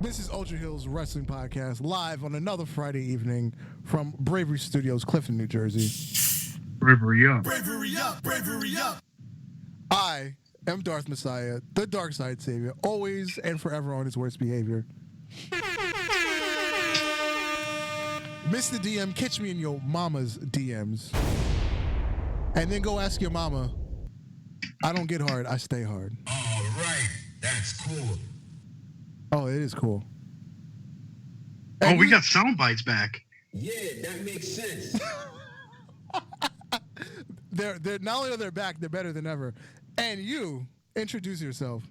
This is Ultra Heelz Wrestling Podcast, live on another Friday evening from Bravery Studios, Clifton, New Jersey. Bravery up. Bravery up. Bravery up. I am Darth Messiah, the Dark Side Savior, always and forever on his worst behavior. Mr. DM, catch me in your mama's DMs. And then go ask your mama, I don't get hard, I stay hard. All right. That's cool. Oh, it is cool. And we got sound bites back. Yeah, that makes sense. They're not only are they back, they're better than ever. And you, introduce yourself.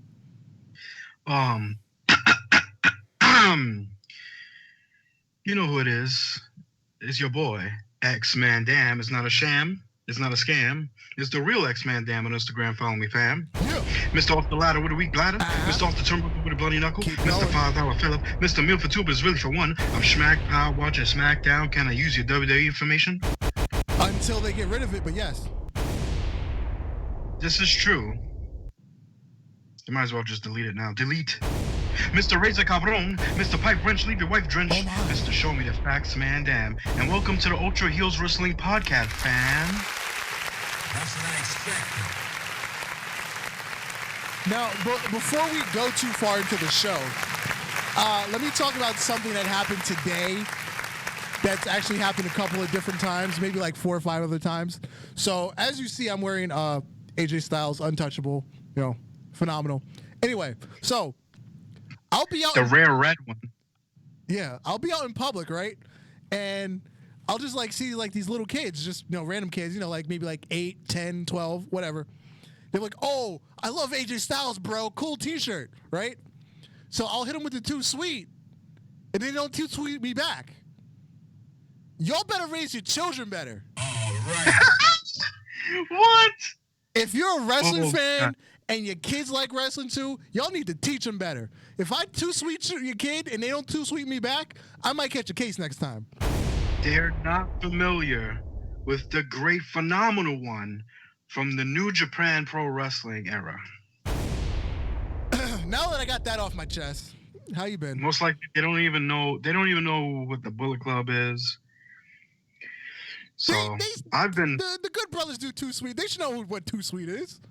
You know who it is. It's your boy, X-Man Damn. It's not a sham. It's not a scam. It's the real X-Man Damn on Instagram. Follow me, fam. Yeah. Mr. Off the Ladder with a weak bladder. Mr. Off the Turnbuckle with a bloody knuckle. Mr. 5-hour Phillip. Mr. Meal for Tuba is really for one. I'm Schmack Power watching SmackDown. Can I use your WWE information? Until they get rid of it, but yes. This is true. You might as well just delete it now. Delete. Mr. Razor Cabron, Mr. Pipe Wrench, leave your wife drenched, Mr. Show Me the Facts, Man Damn, and welcome to the Ultra Heelz Wrestling Podcast, fam. That's what I expected. Now, before we go too far into the show, let me talk about something that happened today that's actually happened a couple of different times, maybe like 4 or 5 other times. So, as you see, I'm wearing AJ Styles Untouchable, phenomenal. Anyway, so I'll be out. The rare red one. Yeah, I'll be out in public, right? And I'll just see these little kids, just random kids, maybe 8, 10, 12, whatever. They're like, "Oh, I love AJ Styles, bro. Cool T-shirt," right? So I'll hit them with the too sweet, and they don't too sweet me back. Y'all better raise your children better. All right. What? If you're a wrestling fan God. and your kids like wrestling too, y'all need to teach them better. If I too sweet your kid and they don't too sweet me back, I might catch a case next time. They're not familiar with the great, phenomenal one from the New Japan Pro Wrestling era. Now that I got that off my chest, how you been? Most likely, they don't even know what the Bullet Club is. So I've been. The Good Brothers do too sweet. They should know what too sweet is.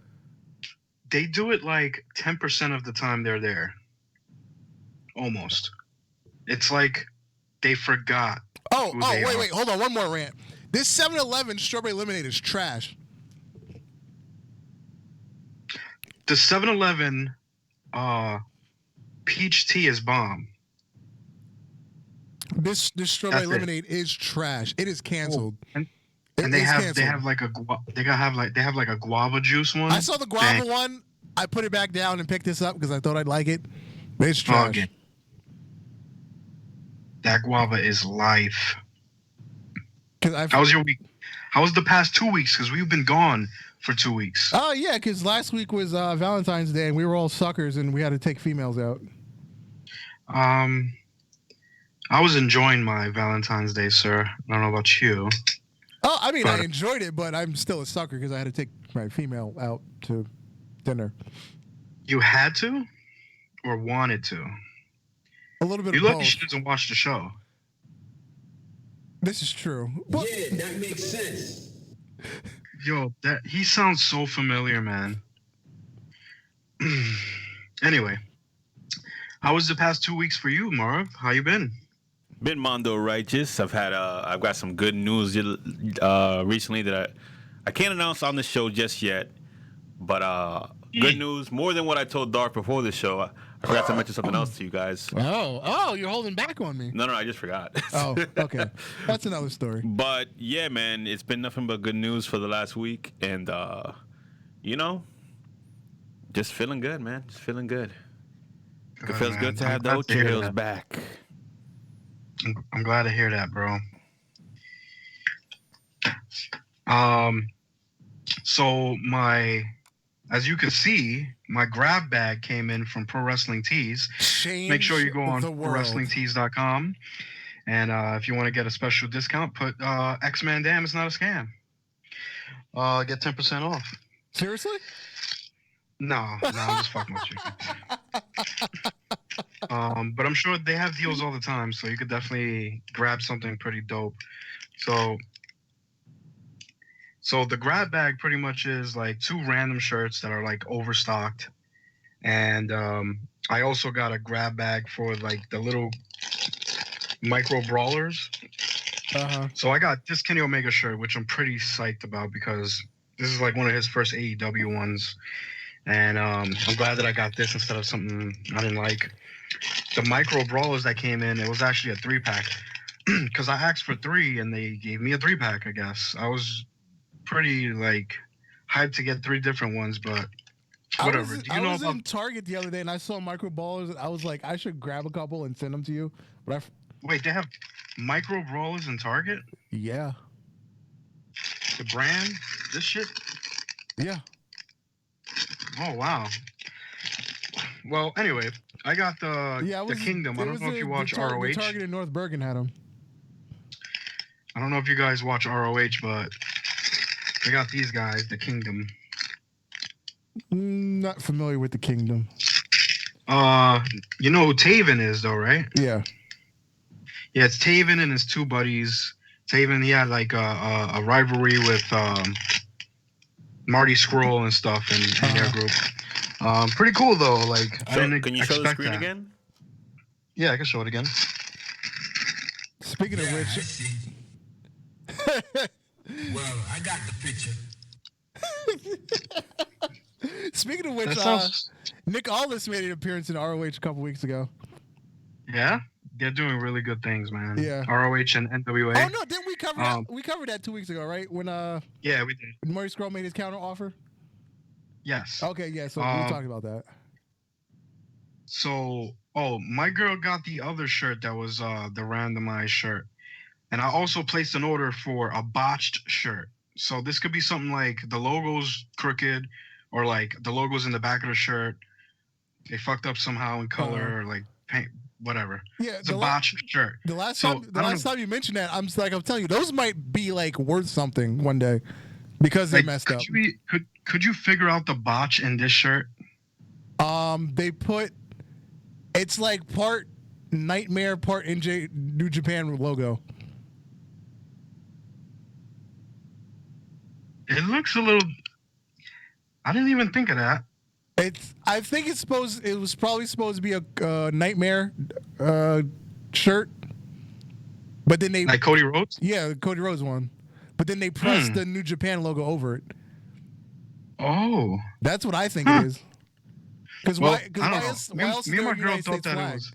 They do it 10% of the time they're there. Almost. It's like they forgot. Wait, hold on. One more rant. This 7-Eleven Strawberry Lemonade is trash. The 7-Eleven peach tea is bomb. This Strawberry Lemonade is trash. It is canceled. And they have a guava juice one. I saw the guava one. I put it back down and picked this up because I thought I'd like it. But it's trash. Okay. That guava is life. How was your week? How was the past 2 weeks? Because we've been gone for 2 weeks. Oh, yeah, because last week was Valentine's Day, and we were all suckers, and we had to take females out. I was enjoying my Valentine's Day, sir. I don't know about you. Oh, I mean, I enjoyed it, but I'm still a sucker because I had to take my female out to dinner. You had to? Or wanted to? A little bit of both. You're lucky she doesn't watch the show. This is true. But yeah, that makes sense. Yo, he sounds so familiar, man. Anyway, how was the past 2 weeks for you, Marv? How you been? Been Mondo righteous. I've got some good news recently that I can't announce on the show just yet, but good news more than what I told Dark before the show. I forgot to mention something else to you guys. Oh, you're holding back on me. No, I just forgot. Oh, okay. That's another story. But yeah, man, it's been nothing but good news for the last week, and just feeling good, man. Just feeling good. It feels good to have the Ultra Heelz back. I'm glad to hear that, bro. So as you can see, my grab bag came in from Pro Wrestling Tees. Make sure you go on ProWrestlingTees.com. And if you want to get a special discount, put X-Man Damn, it's not a scam. Get 10% off. Seriously? No, I'm just fucking with you. But I'm sure they have deals all the time, so you could definitely grab something pretty dope. So the grab bag pretty much is like 2 random shirts that are like overstocked, and I also got a grab bag for like the little micro brawlers. So I got this Kenny Omega shirt, which I'm pretty psyched about because this is like one of his first AEW ones, and I'm glad that I got this instead of something I didn't like. The micro brawlers that came in, it was actually a 3-pack because I asked for 3 and they gave me a 3-pack. I guess I was pretty like hyped to get 3 different ones, but whatever. I was in Target the other day and I saw micro brawlers and I was like, I should grab a couple and send them to you. But wait, they have micro brawlers in Target? Yeah. The brand? This shit? Yeah. Oh wow. Well, anyway, I got the Kingdom. I don't know if you watch ROH. The Target in North Bergen had them. I don't know if you guys watch ROH, but I got these guys, the Kingdom. Not familiar with the Kingdom. You know who Taven is, though, right? Yeah. Yeah, it's Taven and his 2 buddies. Taven, he had like a rivalry with Marty Scurll and stuff in their group. Pretty cool though. Like, can you show the screen again? Yeah, I can show it again. Speaking of which, I see. Well, I got the picture. Speaking of which, Nick Aldis made an appearance in ROH a couple weeks ago. Yeah, they're doing really good things, man. Yeah. ROH and NWA. Oh no, didn't we cover that? We covered that 2 weeks ago, right? When yeah, we did. Marty Scurll made his counter offer. Yes. Okay, yeah. So we were talking about that. So, my girl got the other shirt that was the randomized shirt, and I also placed an order for a botched shirt. So this could be something like the logo's crooked, or like the logo's in the back of the shirt. They fucked up somehow in color, or like paint, whatever. Yeah, it's a botched shirt. The last time you mentioned that, I'm telling you, those might be like worth something one day because they messed up. Could you figure out the botch in this shirt? They put it's like part Nightmare, part New Japan logo. It looks a little. I didn't even think of that. I think it was probably supposed to be a Nightmare shirt, but then they like Cody Rhodes. Yeah, the Cody Rhodes one, but then they pressed the New Japan logo over it. Oh, that's what I think it is. Because me and my girl thought that it was.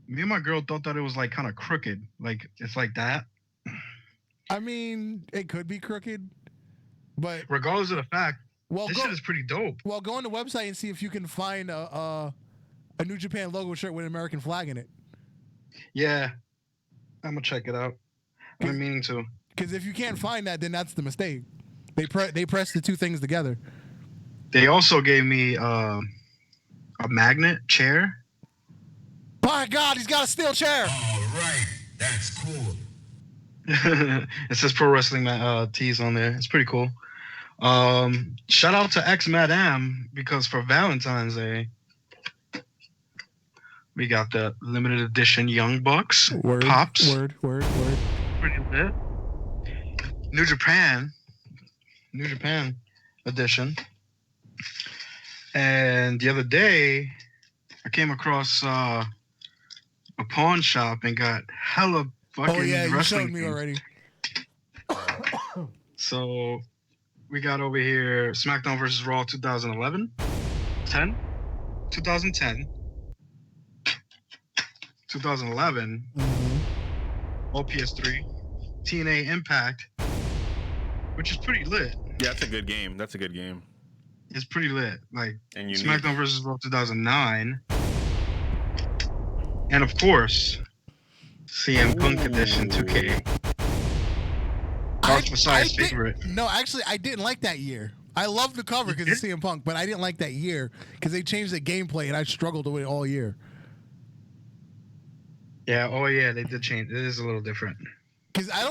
Me and my girl thought that it was like kind of crooked, like it's like that. I mean, it could be crooked, but regardless of the fact, this shit is pretty dope. Well, go on the website and see if you can find a New Japan logo shirt with an American flag in it. Yeah, I'm gonna check it out. I've been meaning to. Because if you can't find that, then that's the mistake. They pressed the 2 things together. They also gave me a magnet chair. By God, he's got a steel chair. All right, that's cool. It says Pro Wrestling tees on there. It's pretty cool. Shout out to Ex Madame because for Valentine's Day we got the limited edition Young Bucks pops. Word. Pretty lit. New Japan edition. And the other day I came across a pawn shop and got hella fucking wrestling. You showed me already. So we got over here SmackDown vs. Raw 2010, 2011, OPS3, TNA Impact, which is pretty lit. Yeah, that's a good game. It's pretty lit. Like and SmackDown vs. Raw 2009. And of course, CM Punk Edition 2K. Darth Messiah's favorite. No, actually, I didn't like that year. I love the cover because it's CM Punk, but I didn't like that year because they changed the gameplay and I struggled with it all year. Yeah, they did change. It is a little different. Because I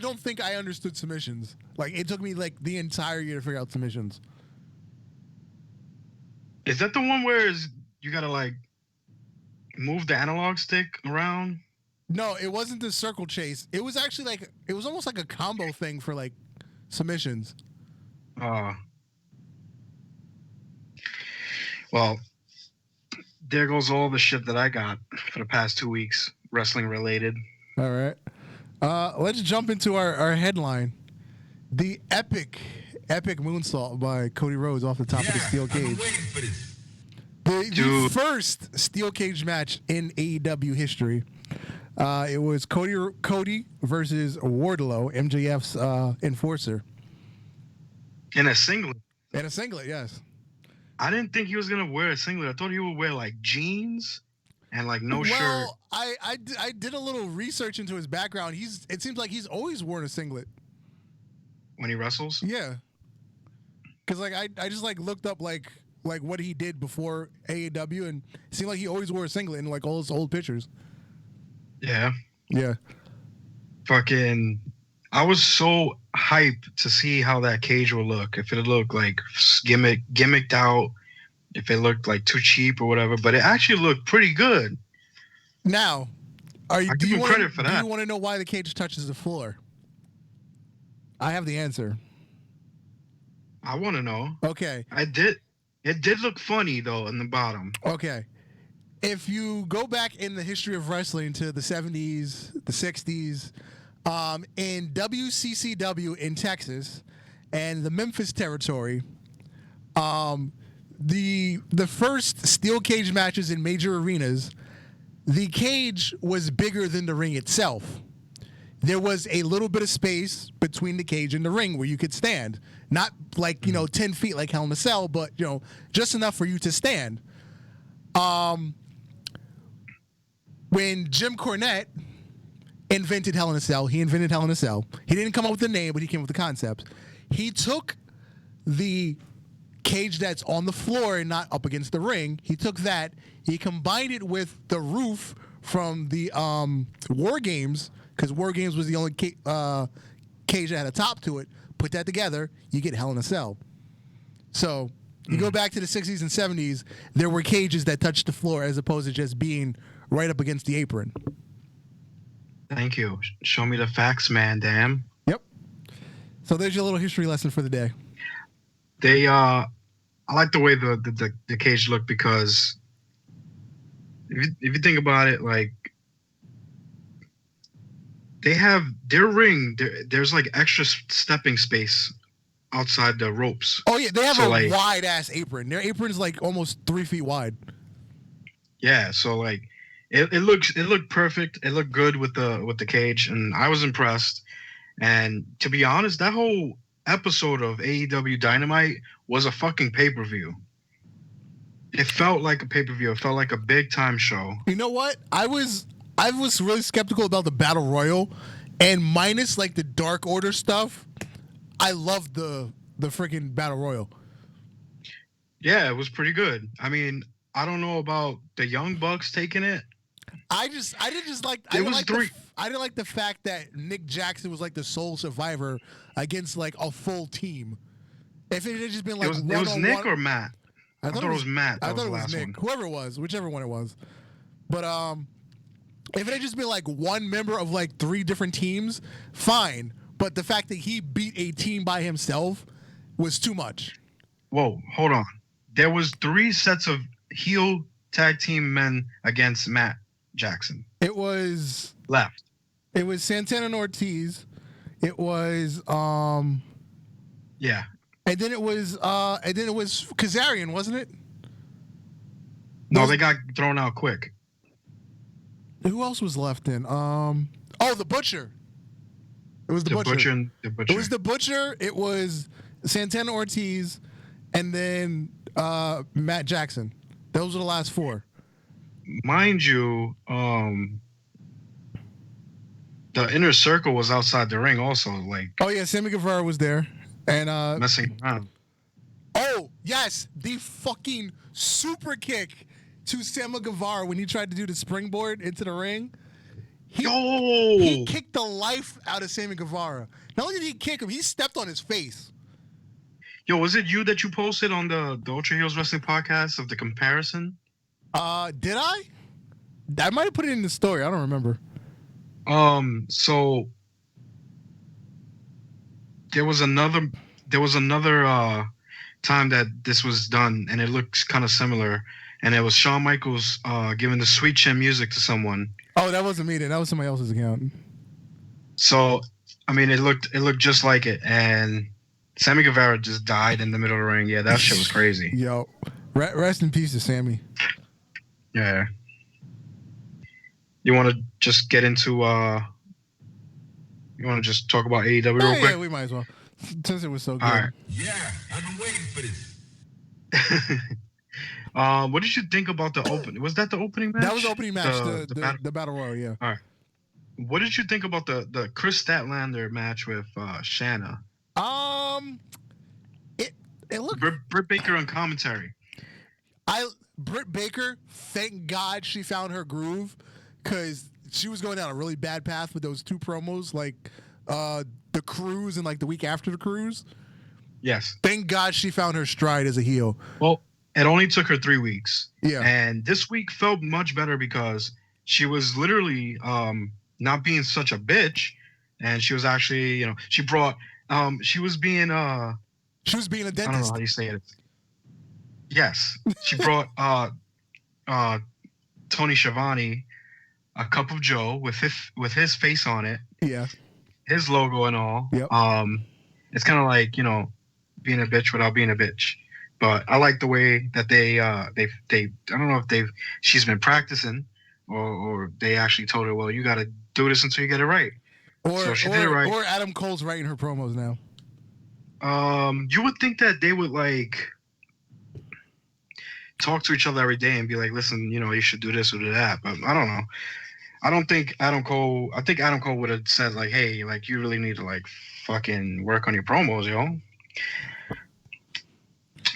don't think I understood submissions. Like, it took me like the entire year to figure out submissions. Is that the one where you gotta like move the analog stick around? No, it wasn't the circle chase. It was actually like it was almost like a combo thing for like submissions. Well, there goes all the shit that I got for the past 2 weeks, wrestling related. All right. Let's jump into our headline. The epic moonsault by Cody Rhodes off the top of the steel cage. I've been waiting for this. The first steel cage match in AEW history. It was Cody versus Wardlow, MJF's enforcer. In a singlet. In a singlet, yes. I didn't think he was gonna wear a singlet. I thought he would wear like jeans and like no shirt. Well, I did a little research into his background. It seems like he's always worn a singlet when he wrestles. Yeah, because like I just like looked up like what he did before AEW, and it seemed like he always wore a singlet in like all his old pictures. Yeah. Yeah. Fucking, I was so hyped to see how that cage would look. If it looked like gimmicked out, if it looked like too cheap or whatever, but it actually looked pretty good. Now, do you want to know why the cage touches the floor? I have the answer. I want to know. Okay. I did. It did look funny though in the bottom. Okay. If you go back in the history of wrestling to the 70s, the 60s, in WCCW in Texas and the Memphis territory, the first steel cage matches in major arenas, the cage was bigger than the ring itself. There was a little bit of space between the cage and the ring where you could stand. Not like, 10 feet like Hell in a Cell, but, just enough for you to stand. When Jim Cornette invented Hell in a Cell, he invented Hell in a Cell. He didn't come up with the name, but he came up with the concept. He took the cage that's on the floor and not up against the ring. He took that, he combined it with the roof from the War Games, because War Games was the only cage that had a top to it. Put that together, you get Hell in a Cell. So you go back to the 60s and 70s, there were cages that touched the floor as opposed to just being right up against the apron. Thank you. Show me the facts, man. Damn. Yep. So there's your little history lesson for the day. I like the way the cage looked because if you think about it, like they have their ring. There's like extra stepping space outside the ropes. Oh yeah, they have a wide ass apron. Their apron's like almost 3 feet wide. Yeah, so like it looked perfect. It looked good with the cage, and I was impressed. And to be honest, that whole episode of AEW Dynamite was a fucking pay-per-view. It felt like a pay-per-view. It felt like a big time show. You know what? I was really skeptical about the Battle Royal, and minus like the Dark Order stuff, I loved the freaking Battle Royal. Yeah, it was pretty good. I mean, I don't know about the Young Bucks taking it. I didn't like the fact that Nick Jackson was like the sole survivor against like a full team. If it had just been like it was Nick or Matt. I thought it was Matt. I thought it was Nick. Whoever it was, whichever one it was. But if it had just been like one member of like 3 different teams, fine. But the fact that he beat a team by himself was too much. Whoa, hold on. There was 3 sets of heel tag team men against Matt Jackson. It was left. It was Santana and Ortiz. It was yeah. And then it was Kazarian, wasn't it? No, they got thrown out quick. Who else was left in? The Butcher. It was the Butcher. It was the Butcher. It was Santana Ortiz, and then Matt Jackson. Those were the last 4. Mind you, the Inner Circle was outside the ring also. Like, oh yeah, Sammy Guevara was there, and messing around. Oh yes, the fucking super kick to Sammy Guevara when he tried to do the springboard into the ring. He kicked the life out of Sammy Guevara. Not only did he kick him, he stepped on his face. Yo, was it you that you posted on the Ultra Heels Wrestling podcast of the comparison? Did I? I might have put it in the story. I don't remember. So there was another time that this was done, and it looks kind of similar. And it was Shawn Michaels giving the Sweet Chin music to someone. Oh, that wasn't me then. That was somebody else's account. So, I mean, it looked just like it, and Sammy Guevara just died in the middle of the ring. Yeah, that shit was crazy. Yo, rest in peace to Sammy. Yeah. You want to just get into you want to just talk about AEW real quick? Yeah, we might as well, since it was so good. All right. Yeah, I've been waiting for this. What did you think about the opening? Was that the opening match? That was the opening match, the Battle Royal, yeah. All right. What did you think about the Chris Statlander match with Shanna? It looked... Britt Baker on commentary. Britt Baker, thank God she found her groove, because she was going down a really bad path with those two promos, like the cruise and like the week after the cruise. Yes. Thank God she found her stride as a heel. Well, it only took her 3 weeks. Yeah. And this week felt much better because she was literally not being such a bitch, and she was actually, you know, she brought she was being a dentist. I don't know how you say it. Yes. She brought Tony Schiavone a cup of Joe with his face on it. Yeah. His logo and all. Yep. It's kind of like, you know, being a bitch without being a bitch. But I like the way that they I don't know if she's been practicing or they actually told her, well, you got to do this until you get it right. So she did it right. Or Adam Cole's writing her promos now. You would think that they would like talk to each other every day and be like, listen, you know, you should do this or do that. But I don't know. I think Adam Cole would have said like, hey, like you really need to like fucking work on your promos, yo.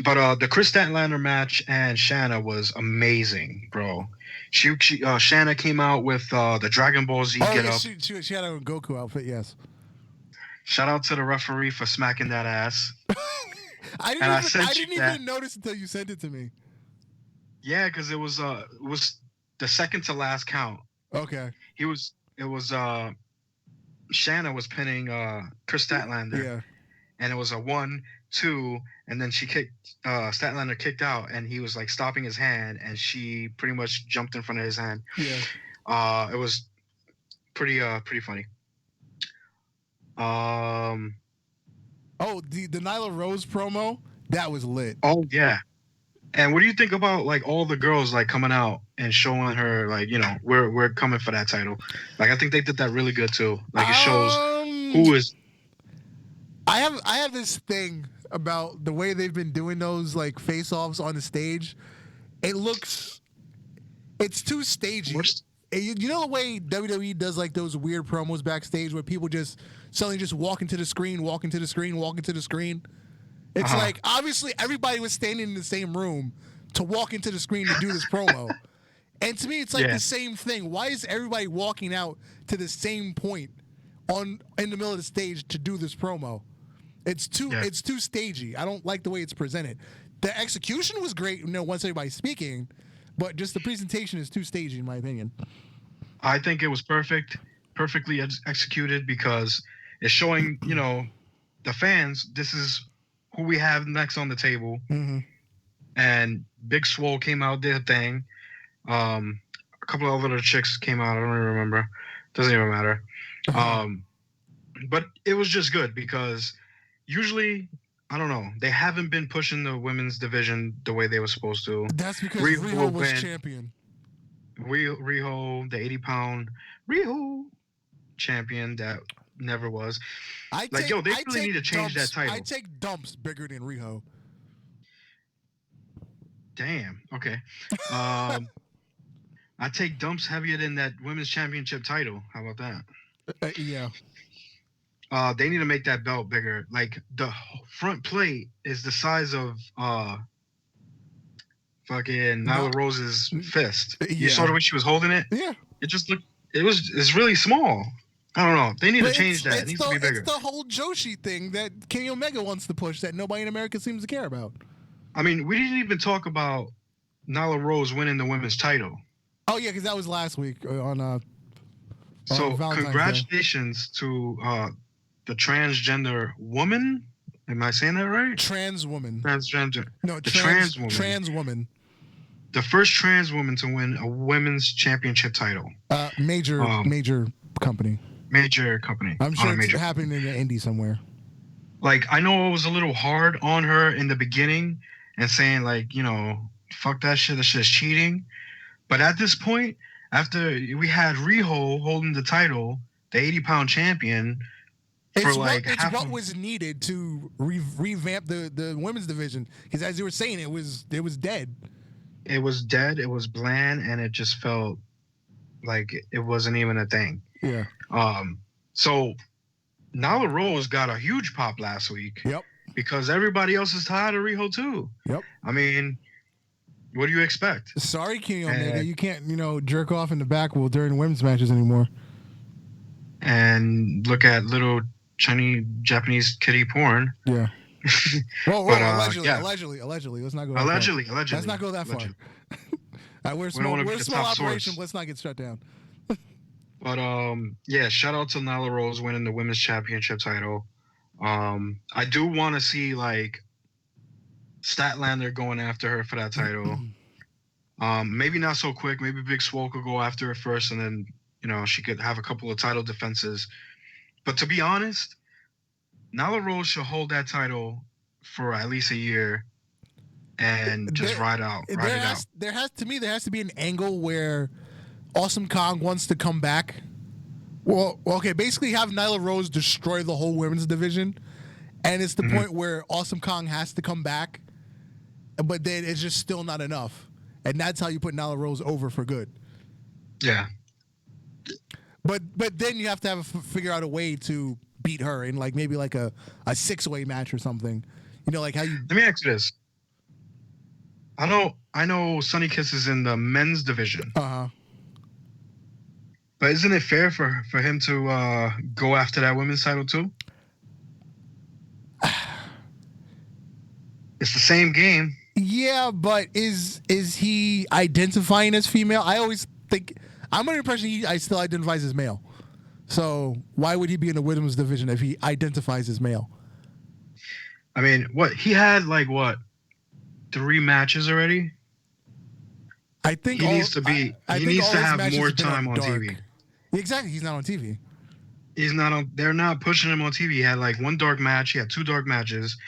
But the Chris Statlander match and Shanna was amazing, bro. Shanna came out with the Dragon Ball Z get up. She had a Goku outfit, yes. Shout out to the referee for smacking that ass. I didn't even notice until you sent it to me. Yeah, because it was the second to last count. Okay. Shanna was pinning Chris Statlander. Yeah. And it was a 1, 2, and then Statlander kicked out, and he was like stopping his hand, and she pretty much jumped in front of his hand. Yeah. It was pretty funny. The Nyla Rose promo, that was lit. Oh yeah. And what do you think about like all the girls like coming out and showing her like, you know, we're coming for that title? Like I think they did that really good too. Like it shows who is. I have this thing about the way they've been doing those like face-offs on the stage. It's too stagey. You know the way WWE does like those weird promos backstage where people just suddenly just walk into the screen. It's like obviously everybody was standing in the same room to walk into the screen to do this promo. And to me, it's like the same thing. Why is everybody walking out to the same point in the middle of the stage to do this promo? It's too stagey. I don't like the way it's presented. The execution was great, you know, once everybody's speaking, but just the presentation is too stagey in my opinion. I think it was perfectly executed because it's showing, you know, the fans this is who we have next on the table. Mm-hmm. And Big Swole came out, did a thing. A couple of other chicks came out. I don't even remember. Doesn't even matter. But it was just good because usually, I don't know, they haven't been pushing the women's division the way they were supposed to. That's because Riho was champion. Riho, the 80-pound Riho champion that never was. They really need to change that title. I take dumps bigger than Riho. Damn. Okay. I take dumps heavier than that women's championship title. How about that? Yeah. They need to make that belt bigger. Like the front plate is the size of fucking Nyla Rose's fist. You saw the way she was holding it? Yeah. It just looked. It's really small. I don't know. They need to change that. It needs to be bigger. It's the whole Joshi thing that Kenny Omega wants to push that nobody in America seems to care about. I mean, we didn't even talk about Nyla Rose winning the women's title. Oh yeah, because that was last week on. So Valentine's congratulations to the transgender woman. Am I saying that right? Trans woman. Transgender. No, trans woman. Trans woman. The first trans woman to win a women's championship title. Major company. Major company. I'm sure it's happening in the indie somewhere. Like, I know it was a little hard on her in the beginning and saying, like, you know, fuck that shit, that shit's cheating. But at this point, after we had Riho holding the title, the 80-pound champion, it's what was needed to revamp the women's division. Because as you were saying, it was dead. It was dead. It was bland, and it just felt like it wasn't even a thing. Yeah. So Nyla Rose got a huge pop last week. Yep. Because everybody else is tired of Riho too. Yep. I mean, what do you expect? Sorry, Kenny Omega, you can't, jerk off in the back during women's matches anymore. And look at little Chinese Japanese kiddie porn. Yeah. Whoa, But, allegedly. Let's not go that allegedly. far. Let's not go that far. We're a small operation. Let's not get shut down. But yeah, shout out to Nyla Rose winning the women's championship title. I do want to see like Statlander going after her for that title. Maybe not so quick. Maybe Big Swole could go after her first, and then she could have a couple of title defenses. But to be honest, Nyla Rose should hold that title for at least a year and just ride it out. There has to be an angle where Awesome Kong wants to come back. Well, okay, basically have Nyla Rose destroy the whole women's division, and it's the point where Awesome Kong has to come back, but then it's just still not enough, and that's how you put Nyla Rose over for good. Yeah. But then you have to figure out a way to beat her in maybe a 6-way match or something. Like how you. Let me ask you this. I know Sonny Kiss is in the men's division. But isn't it fair for him to go after that women's title too? It's the same game. Yeah, but is he identifying as female? I always think I'm under the impression he still identifies as male. So why would he be in the women's division if he identifies as male? I mean, he had 3 matches already? I think he needs to have more time on TV. Exactly, he's not on TV. He's not on. They're not pushing him on TV. He had 1 dark match. He had 2 dark matches.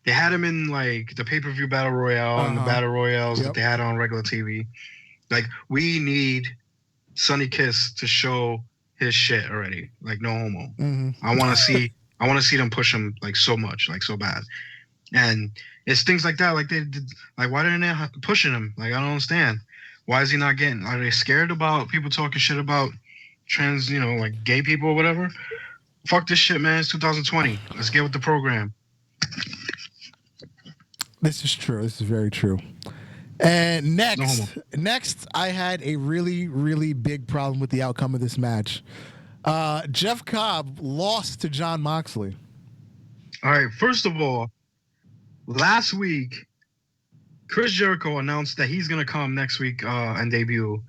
They had him in the pay-per-view battle royale and the battle royales that they had on regular TV. We need Sonny Kiss to show his shit already. No homo. I want to see them push him so much, so bad. And it's things like that. They did. Why didn't they pushing him? I don't understand. Why is he not getting? Are they scared about people talking shit about trans, gay people or whatever? Fuck this shit, man. It's 2020. Let's get with the program. This is true. This is very true. And next, I had a really, really big problem with the outcome of this match. Jeff Cobb lost to Jon Moxley. All right. First of all, last week, Chris Jericho announced that he's going to come next week and debut.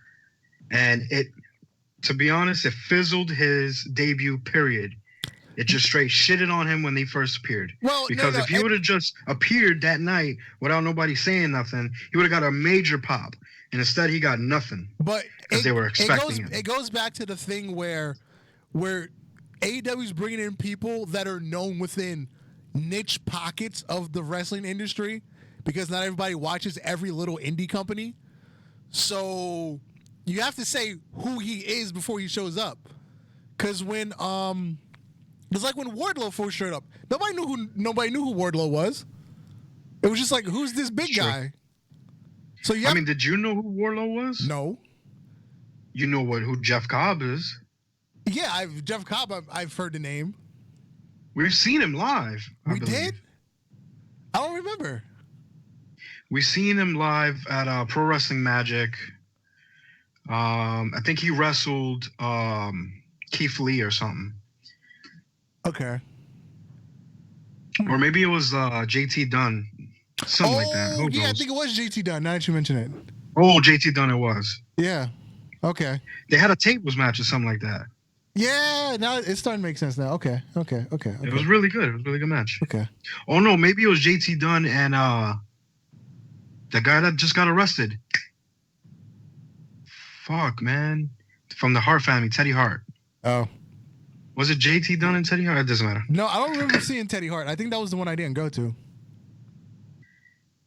And to be honest, it fizzled his debut, period. It just straight shitted on him when he first appeared. Well, because if he would have just appeared that night without nobody saying nothing, he would have got a major pop. And instead, he got nothing. But because they were expecting him. It goes back to the thing where AEW is bringing in people that are known within niche pockets of the wrestling industry, because not everybody watches every little indie company. So you have to say who he is before he shows up. Because when it's like when Wardlow first showed up, nobody knew who Wardlow was. It was just who's this big guy? So did you know who Wardlow was? No. You know who Jeff Cobb is? Yeah, Jeff Cobb. I've heard the name. We've seen him live. We did? I don't remember. We've seen him live at Pro Wrestling Magic. I think he wrestled Keith Lee or something. Okay. Or maybe it was JT Dunn. Something like that. I think it was JT Dunn, now that you mention it. Oh, JT Dunn it was. Yeah. Okay. They had a tables match or something like that. Yeah, now it's starting to make sense now. Okay. It was really good. It was a really good match. Okay. Oh no, maybe it was JT Dunn and the guy that just got arrested. Fuck, man. From the Hart family, Teddy Hart. Oh. Was it JT Dunn and Teddy Hart? It doesn't matter. No, I don't remember seeing Teddy Hart. I think that was the one I didn't go to.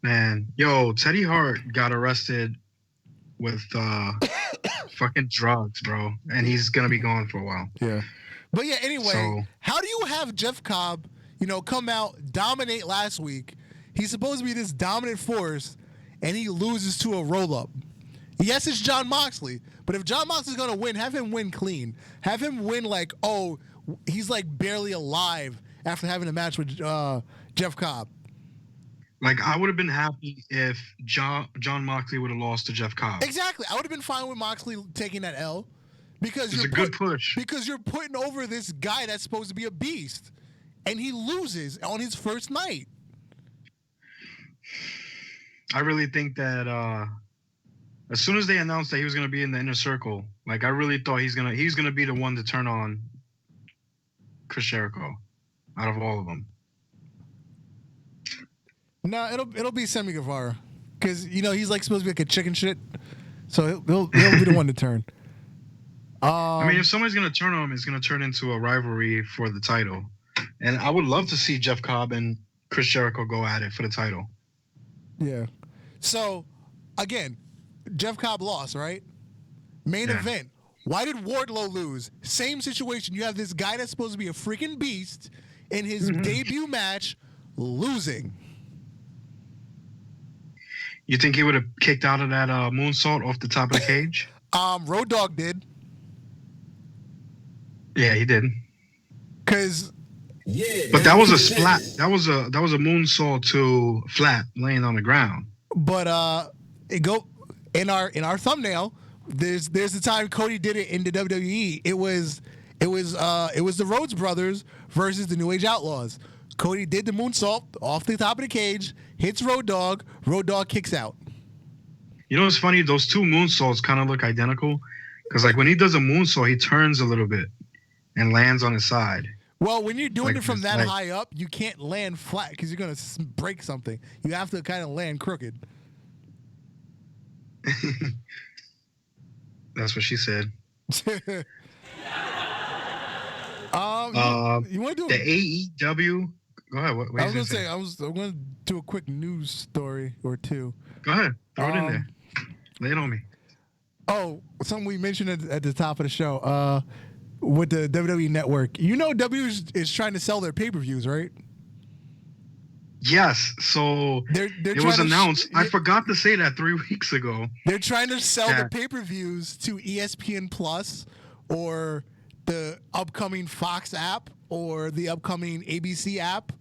Man, yo, Teddy Hart got arrested with fucking drugs, bro. And he's going to be gone for a while. Yeah. But yeah, anyway, how do you have Jeff Cobb, come out, dominate last week? He's supposed to be this dominant force, and he loses to a roll-up. Yes, it's Jon Moxley, but if Jon Moxley's going to win, have him win clean. Have him win like, oh, he's like barely alive after having a match with Jeff Cobb. Like, I would have been happy if Jon Moxley would have lost to Jeff Cobb. Exactly. I would have been fine with Moxley taking that L. Because it's a good push. Because you're putting over this guy that's supposed to be a beast. And he loses on his first night. I really think that as soon as they announced that he was going to be in the inner circle, like, I really thought he's gonna be the one to turn on Chris Jericho out of all of them. No, it'll be Sammy Guevara. Because, he's like supposed to be like a chicken shit. So he'll be the one to turn. I mean, if somebody's going to turn on him, it's going to turn into a rivalry for the title. And I would love to see Jeff Cobb and Chris Jericho go at it for the title. Yeah. So, again, Jeff Cobb lost, right? Main event. Why did Wardlow lose? Same situation. You have this guy that's supposed to be a freaking beast in his debut match losing. You think he would have kicked out of that moonsault off the top of the cage? Road Dogg did. Yeah, he did. But that was a splat. That was a moonsault to flat, laying on the ground. But in our thumbnail, there's the time Cody did it in the WWE. It was the Rhodes brothers versus the New Age Outlaws. Cody did the moonsault off the top of the cage, hits Road Dogg kicks out. You know what's funny? Those two moonsaults kind of look identical. Because, like, when he does a moonsault, he turns a little bit and lands on his side. Well, when you're doing it from that high up, you can't land flat because you're going to break something. You have to kind of land crooked. That's what she said. You want to do the AEW? Go ahead. What I was going to say, I'm going to do a quick news story or two. Go ahead. Throw it in there. Lay it on me. Oh, something we mentioned at the top of the show with the WWE Network. WWE is trying to sell their pay-per-views, right? Yes. So it was announced. I forgot to say that 3 weeks ago. They're trying to sell the pay-per-views to ESPN Plus or the upcoming Fox app or the upcoming ABC app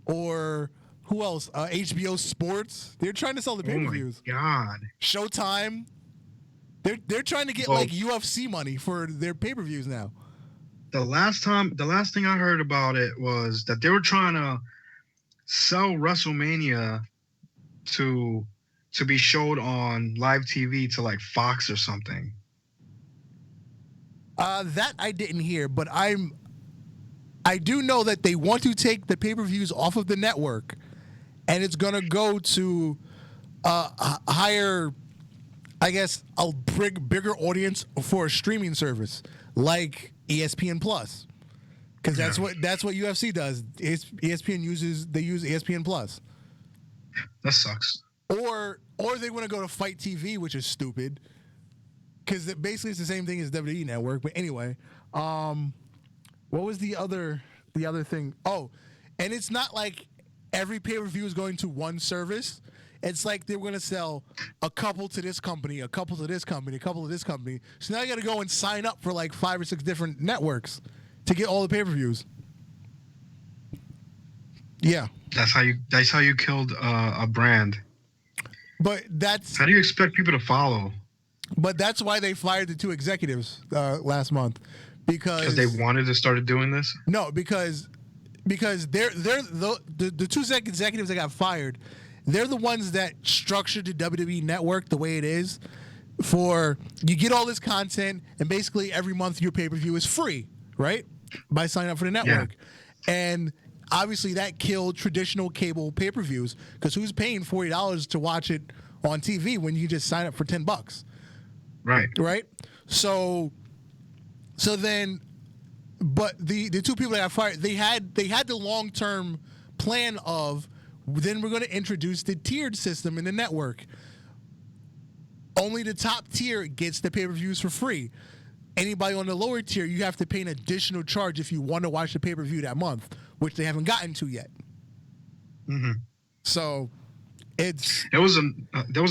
or who else? HBO Sports. They're trying to sell the pay-per-views. Oh my God. Showtime. They're trying to get like UFC money for their pay-per-views now. The last thing I heard about it was that they were trying to sell WrestleMania to be showed on live TV to like Fox or something. That I didn't hear, but I do know that they want to take the pay-per-views off of the network, and it's gonna go to higher, I guess, a bigger audience for a streaming service like ESPN Plus, because that's what UFC does. ESPN uses ESPN Plus. That sucks. Or they want to go to Fight TV, which is stupid, because basically it's the same thing as WWE Network. But anyway, what was the other thing? Oh, and it's not like every pay-per-view is going to one service. It's like they're going to sell a couple to this company, a couple to this company, a couple to this company. So now you got to go and sign up for like 5 or 6 different networks to get all the pay-per-views. Yeah. That's how you killed a brand. But that's how do you expect people to follow? But that's why they fired the 2 executives last month, because they wanted to start doing this. No, because they're the 2 executives that got fired. They're the ones that structured the WWE Network the way it is. you get all this content, and basically every month your pay-per-view is free, right? By signing up for the network. Yeah. And obviously that killed traditional cable pay-per-views, because who's paying $40 to watch it on TV when you just sign up for $10? Right. So then, but the two people that got fired, they had the long-term plan of, then we're going to introduce the tiered system in the network. Only the top tier gets the pay-per-views for free. Anybody on the lower tier, you have to pay an additional charge if you want to watch the pay-per-view that month, which they haven't gotten to yet. Mm-hmm. So there was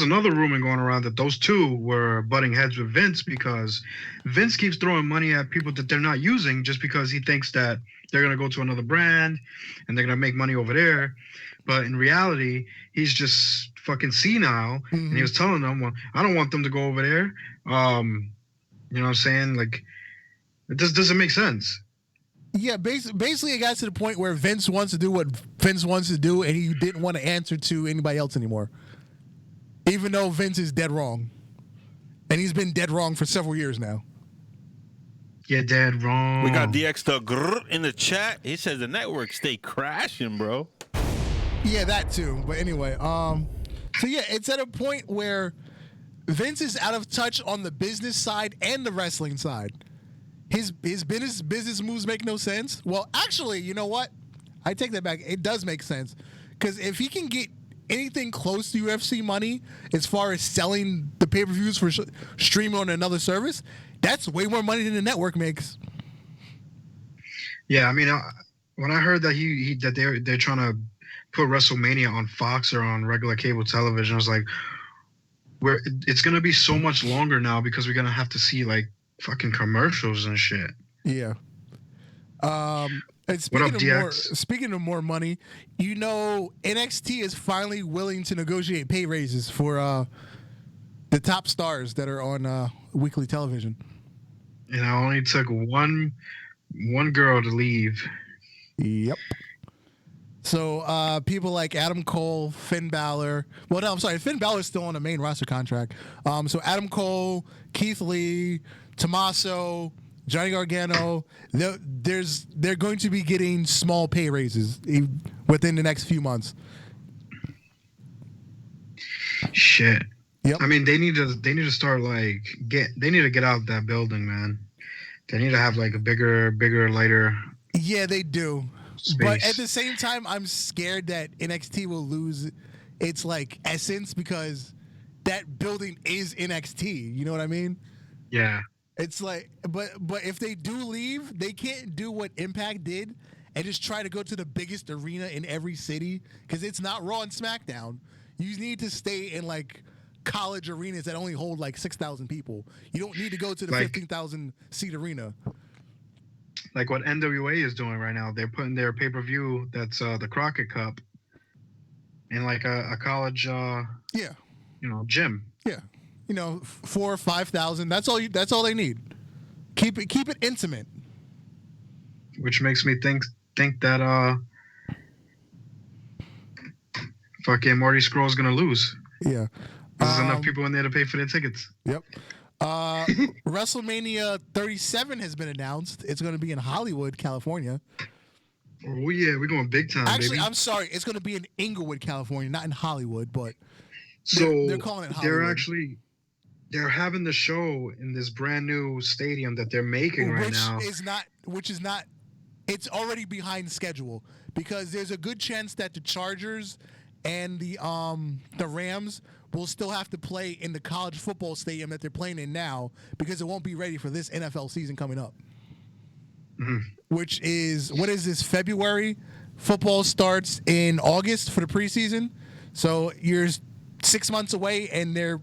another rumor going around that those two were butting heads with Vince, because Vince keeps throwing money at people that they're not using just because he thinks that they're going to go to another brand and they're going to make money over there. But in reality, he's just fucking senile. Mm-hmm. And he was telling them, well, I don't want them to go over there. You know what I'm saying? Like, it just doesn't make sense. Yeah, basically it got to the point where Vince wants to do what Vince wants to do, and he didn't want to answer to anybody else anymore. Even though Vince is dead wrong. And he's been dead wrong for several years now. Yeah, dead wrong. We got DX the grrr in the chat. He says the network stay crashing, bro. Yeah, that too. But anyway, so yeah, it's at a point where Vince is out of touch on the business side and the wrestling side. His business moves make no sense. Well, actually, you know what? I take that back. It does make sense. Because if he can get anything close to UFC money as far as selling the pay-per-views for streaming on another service, that's way more money than the network makes. Yeah, I mean, when I heard that that they're trying to put WrestleMania on Fox or on regular cable television, I was like, it's going to be so much longer now, because we're going to have to see like fucking commercials and shit. Yeah. And speaking of more money, you know, NXT is finally willing to negotiate pay raises for the top stars that are on weekly television. And it only took one girl to leave. Yep. So people like Adam Cole, Finn Balor. Well, no, I'm sorry. Finn Balor is still on a main roster contract. So Adam Cole, Keith Lee, Tommaso, Johnny Gargano, they're going to be getting small pay raises within the next few months. Shit. Yep. I mean, they need to start they need to get out that building, man. They need to have like a bigger, lighter. Yeah, they do. Space. But at the same time, I'm scared that NXT will lose its like essence, because that building is NXT. You know what I mean? Yeah. It's like, but if they do leave, they can't do what Impact did and just try to go to the biggest arena in every city, because it's not Raw and SmackDown. You need to stay in like college arenas that only hold like 6,000 people. You don't need to go to the 15,000 seat arena. Like what NWA is doing right now. They're putting their pay-per-view, that's the Crockett Cup, in like a college gym. Yeah. 4,000 or 5,000. That's all they need. Keep it intimate. Which makes me think that fucking Marty Scurll's gonna lose. Yeah. There's enough people in there to pay for their tickets. Yep. WrestleMania 37 has been announced. It's going to be in Hollywood, California. Oh yeah, we're going big time. Actually, baby. I'm sorry. It's going to be in Inglewood, California, not in Hollywood, but they're calling it Hollywood. They're having the show in this brand new stadium that they're making right now. It's already behind schedule, because there's a good chance that the Chargers and the Rams will still have to play in the college football stadium that they're playing in now, because it won't be ready for this NFL season coming up. Mm-hmm. Which is, what is this, February? Football starts in August for the preseason. So you're 6 months away, and they're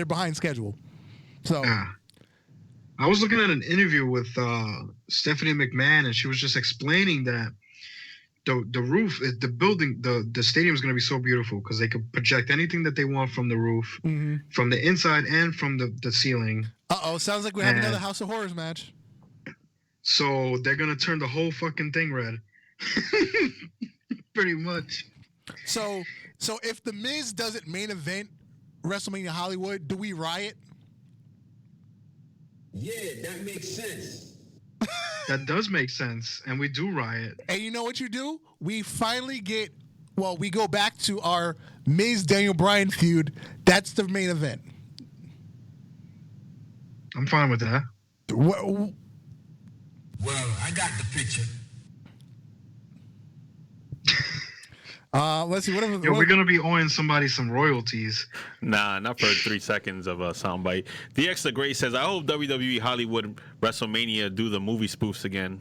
behind schedule. So I was looking at an interview with Stephanie McMahon, and she was just explaining that the roof, the building, the stadium is going to be so beautiful, because they could project anything that they want from the roof, mm-hmm. from the inside and from the ceiling. Sounds like we have another House of Horrors match. So they're going to turn the whole fucking thing red. Pretty much. So if The Miz doesn't main event WrestleMania Hollywood, do we riot? Yeah, that makes sense. That does make sense, and we do riot. And you know what you do? We finally we go back to our Miz Daniel Bryan feud. That's the main event. I'm fine with that. Well, I got the picture. Let's see. We're gonna be owing somebody some royalties. Nah, not for 3 seconds of a soundbite. DX the Great says, "I hope WWE Hollywood WrestleMania do the movie spoofs again."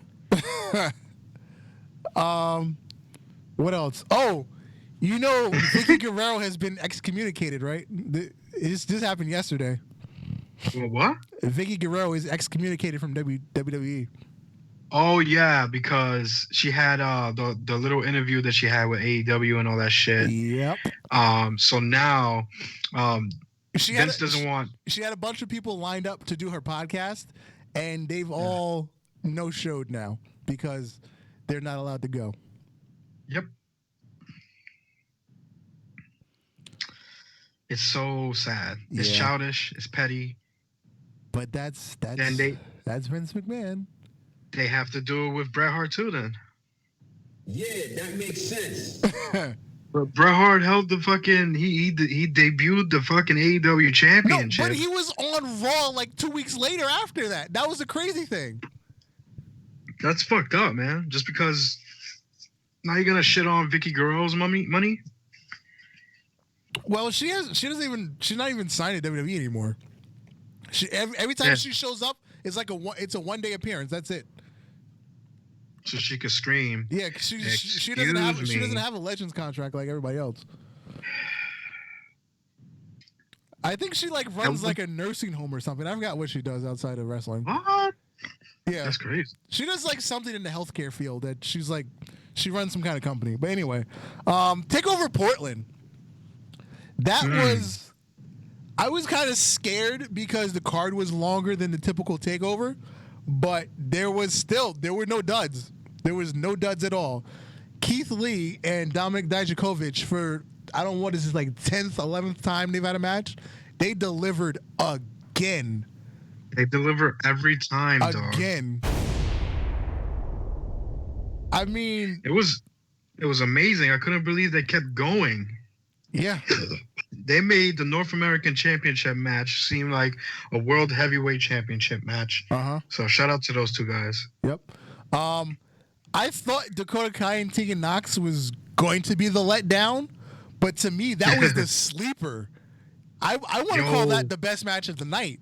What else? Oh, you know, Vicky Guerrero has been excommunicated, right? This happened yesterday. Well, what? Vicky Guerrero is excommunicated from WWE. Oh yeah, because she had the little interview that she had with AEW and all that shit. Yep. So now Vince doesn't want. She had a bunch of people lined up to do her podcast, and they've all no-showed now because they're not allowed to go. Yep. It's so sad. It's childish. It's petty. But that's Vince McMahon. They have to do it with Bret Hart too, then. Yeah, that makes sense. But Bret Hart held the fucking he debuted the fucking AEW championship. No, but he was on Raw like 2 weeks later after that. That was the crazy thing. That's fucked up, man. Just because now you're gonna shit on Vicky Guerrero's money? Well, she's not even signed at WWE anymore. Every time she shows up, it's like it's a one-day appearance. That's it. So she could scream. Yeah, she doesn't have a Legends contract like everybody else. I think she runs like a nursing home or something. I forgot what she does outside of wrestling. What? Yeah, that's crazy. She does something in the healthcare field that she runs some kind of company. But anyway, TakeOver Portland. That was. I was kind of scared because the card was longer than the typical TakeOver, but there were no duds. There was no duds at all. Keith Lee and Dominik Dijakovic for, I don't know what is this, 10th, 11th time they've had a match. They delivered again. They deliver every time, again. Dog. I mean, it was amazing. I couldn't believe they kept going. Yeah. They made the North American Championship match seem like a World Heavyweight Championship match. So shout out to those two guys. Yep. I thought Dakota Kai and Tegan Nox was going to be the letdown, but to me that was the sleeper. I want to call that the best match of the night.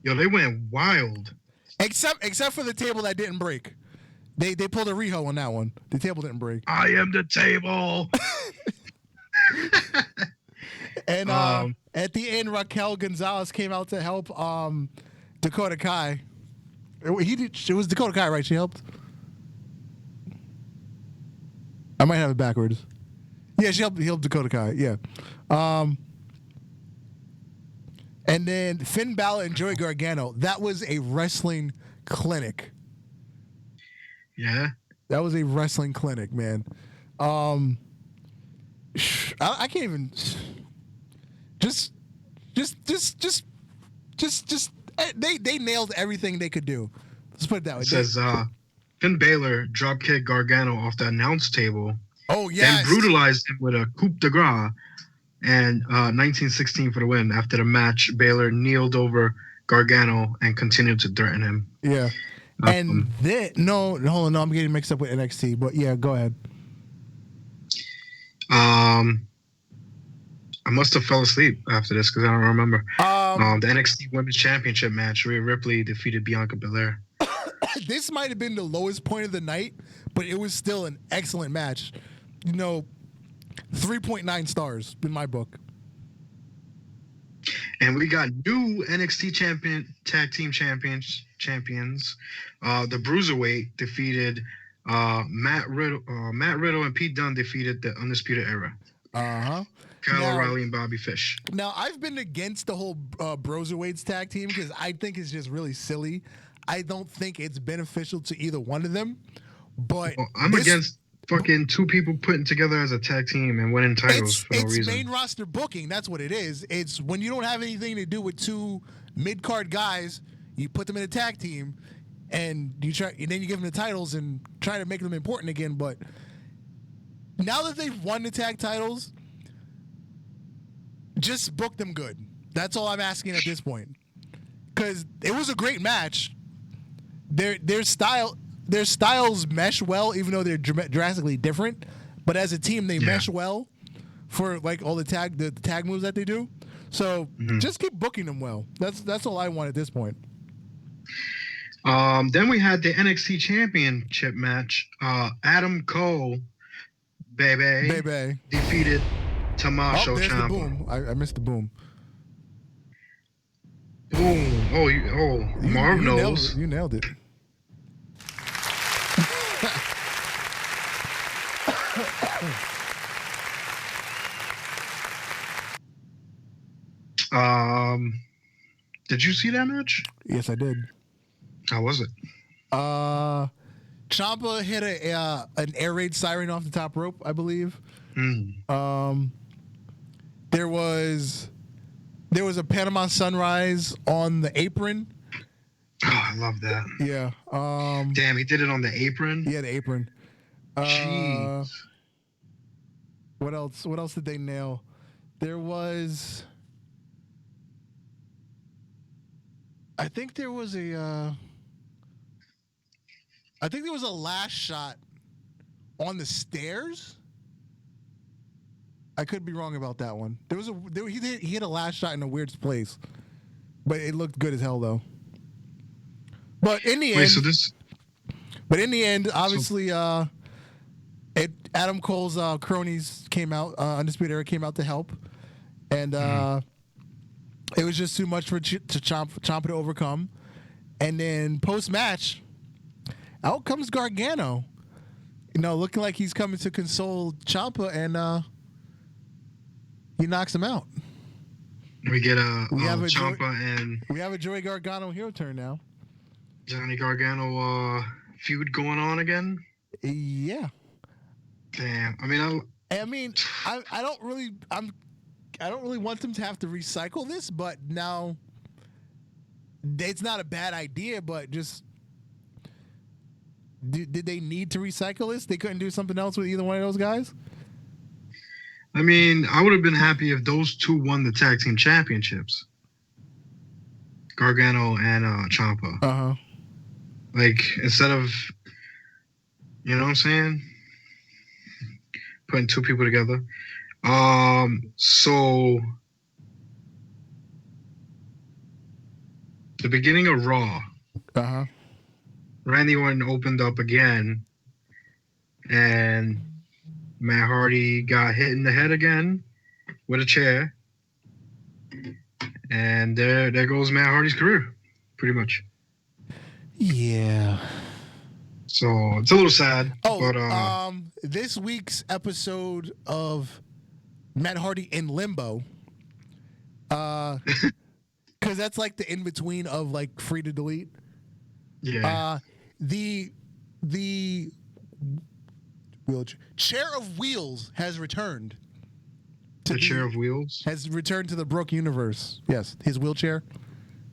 Yo, they went wild. Except for the table that didn't break. They pulled a Riho on that one. The table didn't break. I am the table. And at the end, Raquel Gonzalez came out to help Dakota Kai. It was Dakota Kai, right? She helped? I might have it backwards. Yeah, he helped Dakota Kai, yeah. And then Finn Balor and Joey Gargano. That was a wrestling clinic. Yeah? That was a wrestling clinic, man. I can't even... Just they nailed everything they could do. Let's put it that way. It says Finn Balor dropkicked Gargano off the announce table. Oh yeah. And brutalized him with a coup de grace and 1916 for the win. After the match, Balor kneeled over Gargano and continued to threaten him. Yeah. And then hold on, I'm getting mixed up with NXT, but yeah, go ahead. I must have fell asleep after this because I don't remember. The NXT Women's Championship match, Rhea Ripley defeated Bianca Belair. This might have been the lowest point of the night, but it was still an excellent match. 3.9 stars in my book. And we got new NXT tag team champions. The Bruiserweight defeated Matt Riddle and Pete Dunne defeated the Undisputed Era. Kyle O'Reilly and Bobby Fish. Now, I've been against the whole Broserweights tag team because I think it's just really silly. I don't think it's beneficial to either one of them. But I'm against fucking two people putting together as a tag team and winning titles for no reason. It's main roster booking. That's what it is. It's when you don't have anything to do with two mid-card guys, you put them in a tag team, and then you give them the titles and try to make them important again. But now that they've won the tag titles, just book them good. That's all I'm asking at this point. Because it was a great match. Their styles mesh well, even though they're drastically different. But as a team, they mesh well for like all the tag moves that they do. So just keep booking them well. That's all I want at this point. Then we had the NXT Championship match. Adam Cole, baby, defeated Tommaso there's Ciampa. The boom. I missed the boom. Boom. Marv knows. You nailed it. Did you see that match? Yes, I did. How was it? Ciampa hit an air raid siren off the top rope, I believe. There was a Panama Sunrise on the apron. Oh, I love that. Yeah. Damn, he did it on the apron. Yeah, the apron. Jeez. What else? What else did they nail? There was. I think there was a last shot on the stairs. I could be wrong about that one. He hit a last shot in a weird place, but it looked good as hell though. But in the end, obviously, Adam Cole's cronies came out. Undisputed Era came out to help, and it was just too much for Ciampa to overcome. And then post match, out comes Gargano. Looking like he's coming to console Ciampa, and he knocks him out. We get we have a Joey Gargano heel turn now. Johnny Gargano feud going on again. Yeah. Damn. I don't really want them to have to recycle this, but now it's not a bad idea. But just did they need to recycle this? They couldn't do something else with either one of those guys. I would have been happy if those two won the tag team championships. Gargano and Ciampa. Like, instead of, you know what I'm saying? Putting two people together. So the beginning of Raw. Randy Orton opened up again, and Matt Hardy got hit in the head again with a chair. And there goes Matt Hardy's career, pretty much. Yeah. So it's a little sad. This week's episode of Matt Hardy in Limbo, because that's like the in between of like Free to Delete. Yeah. The chair of wheels has returned. Chair of wheels has returned to the Brooke universe. Yes, his wheelchair,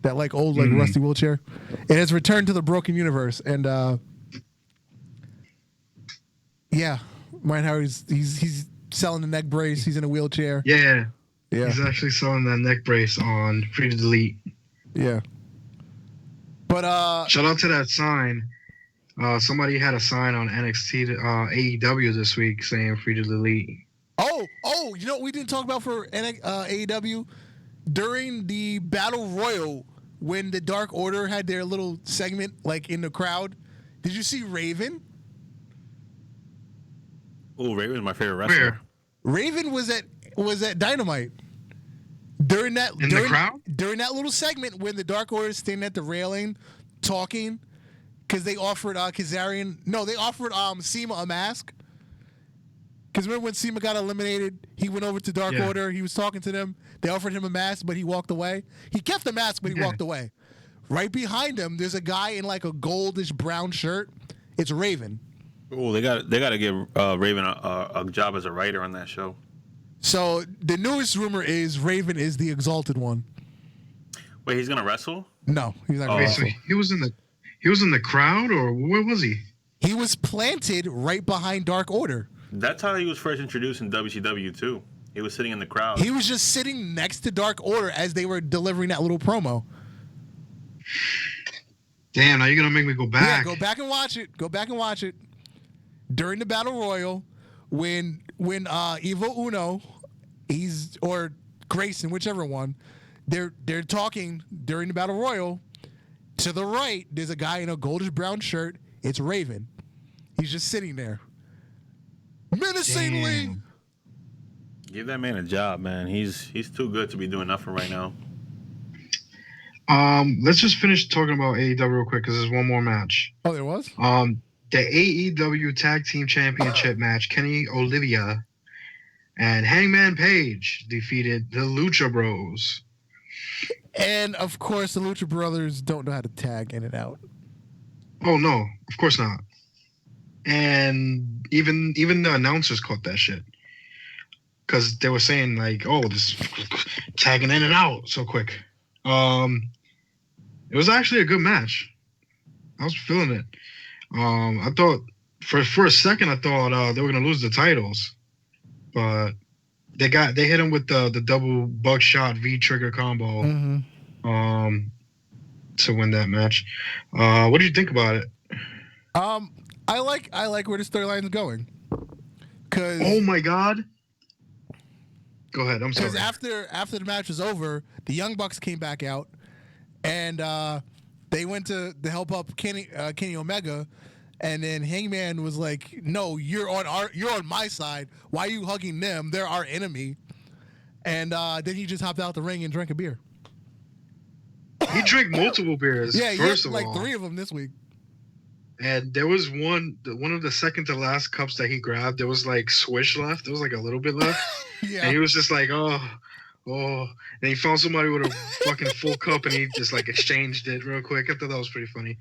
that like old like rusty wheelchair, it has returned to the broken universe. And yeah, Matt Hardy's he's selling the neck brace. He's in a wheelchair. Yeah. He's actually selling that neck brace on Free to Delete. Yeah. But shout out to that sign. Somebody had a sign on NXT AEW this week saying Free to Delete. Oh, you know what we didn't talk about for AEW? During the Battle Royal, when the Dark Order had their little segment like in the crowd, did you see Raven? Oh, Raven's my favorite wrestler. Where? Raven was at Dynamite. During that crowd? During that little segment when the Dark Order is standing at the railing talking, because they offered Kazarian. No, they offered Seema a mask. Because remember when Seema got eliminated, he went over to Dark Order. He was talking to them. They offered him a mask, but he walked away. He kept the mask, but he walked away. Right behind him, there's a guy in like a goldish brown shirt. It's Raven. Oh, they got to give Raven a job as a writer on that show. So the newest rumor is Raven is the Exalted One. Wait, he's gonna wrestle? No, he's not. Wait, so he was in the crowd, or where was he? He was planted right behind Dark Order. That's how he was first introduced in WCW too. He was sitting in the crowd. He was just sitting next to Dark Order as they were delivering that little promo. Damn, now you're gonna make me go back. Yeah, go back and watch it. Go back and watch it. During the Battle Royal, when Evo Uno, or Grayson, whichever one, they're talking during the Battle Royal. To the right, there's a guy in a goldish brown shirt. It's Raven. He's just sitting there. Menacingly. Damn. Give that man a job, man. He's too good to be doing nothing right now. Let's just finish talking about AEW real quick because there's one more match. Oh, there was? The AEW Tag Team Championship match, Kenny Olivia and Hangman Page defeated the Lucha Bros. And, of course, the Lucha Brothers don't know how to tag in and out. Oh, no. Of course not. And even the announcers caught that shit. Because they were saying, like, oh, this tagging in and out so quick. It was actually a good match. I was feeling it. I thought, for a second, I thought they were going to lose the titles. But they hit him with the double buckshot V-trigger combo to win that match. What do you think about it? I like where the storyline's going. Cause, oh my God. Go ahead. I'm sorry. Because after the match was over, the Young Bucks came back out, and they went to help up Kenny Omega, and then Hangman was like, "No, you're on my side. Why are you hugging them? They're our enemy." And then he just hopped out the ring and drank a beer. He drank multiple beers. Yeah, first he of had all. 3 of them this week. And there was one of the second to last cups that he grabbed. There was like swish left. There was like a little bit left. Yeah. And he was just like, oh. And he found somebody with a fucking full cup, and he just like exchanged it real quick. I thought that was pretty funny.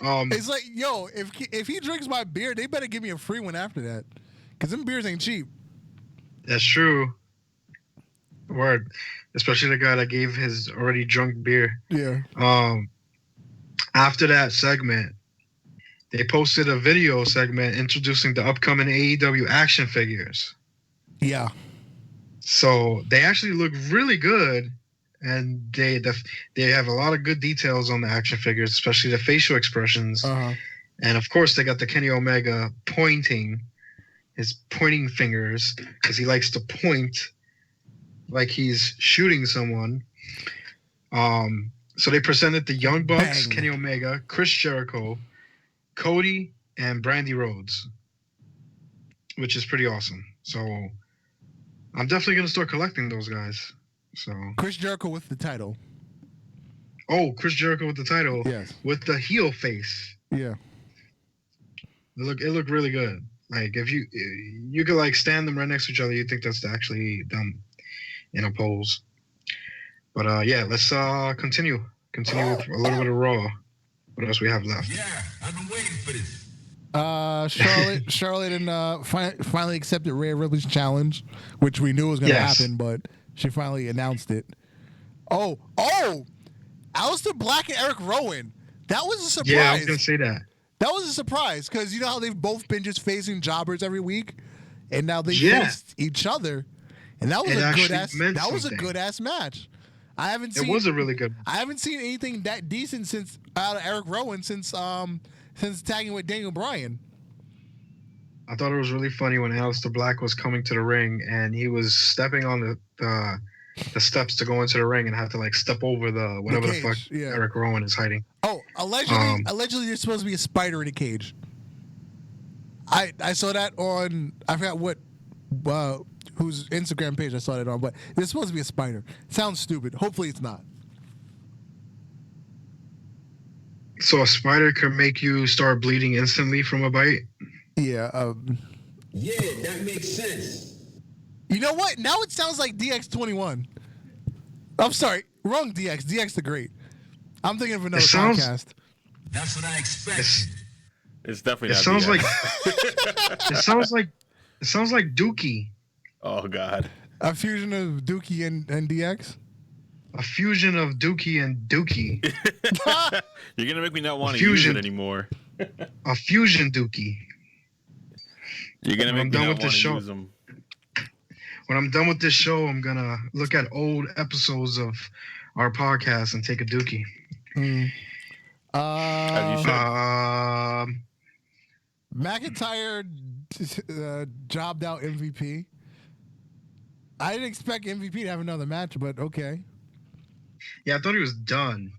It's like, yo, if he drinks my beer, they better give me a free one after that, because them beers ain't cheap. That's true. Word. Especially the guy that gave his already drunk beer. Yeah. After that segment, they posted a video segment introducing the upcoming AEW action figures. Yeah. So they actually look really good, and they have a lot of good details on the action figures, especially the facial expressions. Uh-huh. And of course, they got the Kenny Omega pointing fingers, because he likes to point like he's shooting someone. So they presented the Young Bucks, Bang. Kenny Omega, Chris Jericho, Cody, and Brandy Rhodes, which is pretty awesome. So I'm definitely going to start collecting those guys. So Chris Jericho with the title. Oh, Chris Jericho with the title. Yes. With the heel face. Yeah. It looked really good. Like, if you could like stand them right next to each other, you think that's actually done in a pose. But yeah, let's continue with a little bit of Raw. What else we have left? Yeah, I've been waiting for this. Charlotte and finally accepted Rhea Ripley's challenge, which we knew was going to happen, but she finally announced it. Oh, Aleister Black and Eric Rowan. That was a surprise. Yeah, I was going to say that. That was a surprise, because you know how they've both been just facing jobbers every week, and now they faced each other, and that was a good ass match. It was a really good. I haven't seen anything that decent since out of Eric Rowan since tagging with Daniel Bryan. I thought it was really funny when Aleister Black was coming to the ring, and he was stepping on the steps to go into the ring, and had to like step over the fuck Eric Rowan is hiding. Oh, allegedly there's supposed to be a spider in a cage. I saw that on, I forgot what whose Instagram page I saw that on, but there's supposed to be a spider. Sounds stupid. Hopefully it's not. So a spider can make you start bleeding instantly from a bite? Yeah. Yeah, that makes sense. You know what? Now it sounds like DX21. I'm sorry. Wrong DX. DX the Great. I'm thinking of another podcast. That's what I expected. It's definitely not sounds DX. it sounds like Dookie. Oh, God. A fusion of Dookie and DX? A fusion of Dookie and Dookie. You're gonna make me not want to use it anymore. A fusion Dookie. You're gonna make me not want to use them. When I'm done with this show, I'm gonna look at old episodes of our podcast and take a Dookie. McIntyre jobbed out MVP. I didn't expect MVP to have another match, but okay. Yeah, I thought he was done.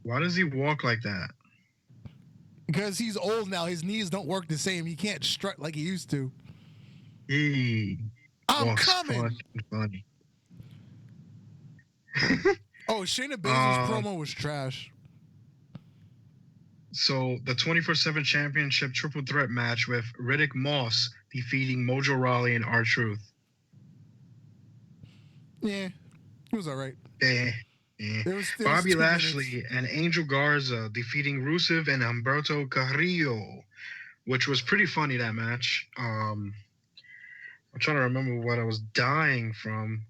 Why does he walk like that? Because he's old now. His knees don't work the same. He can't strut like he used to. I'm coming. Funny. Oh, Shayna Baszler's promo was trash. So the 24/7 Championship Triple Threat match with Riddick Moss defeating Mojo Rawley and R-Truth. Yeah, it was all right. Bobby Lashley and Angel Garza defeating Rusev and Humberto Carrillo, which was pretty funny, that match. I'm trying to remember what I was dying from.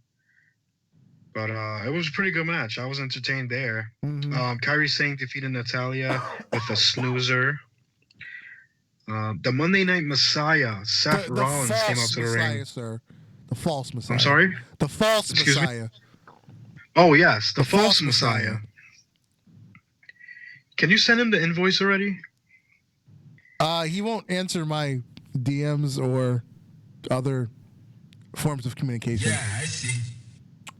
But it was a pretty good match. I was entertained there. Kairi Sane defeated Natalya with a snoozer. The Monday Night Messiah, Seth Rollins, came out to the ring. Sir. The false Messiah. I'm sorry? The false Messiah. Me? Oh, yes. The false Messiah. Can you send him the invoice already? He won't answer my DMs or other forms of communication. Yeah, I see.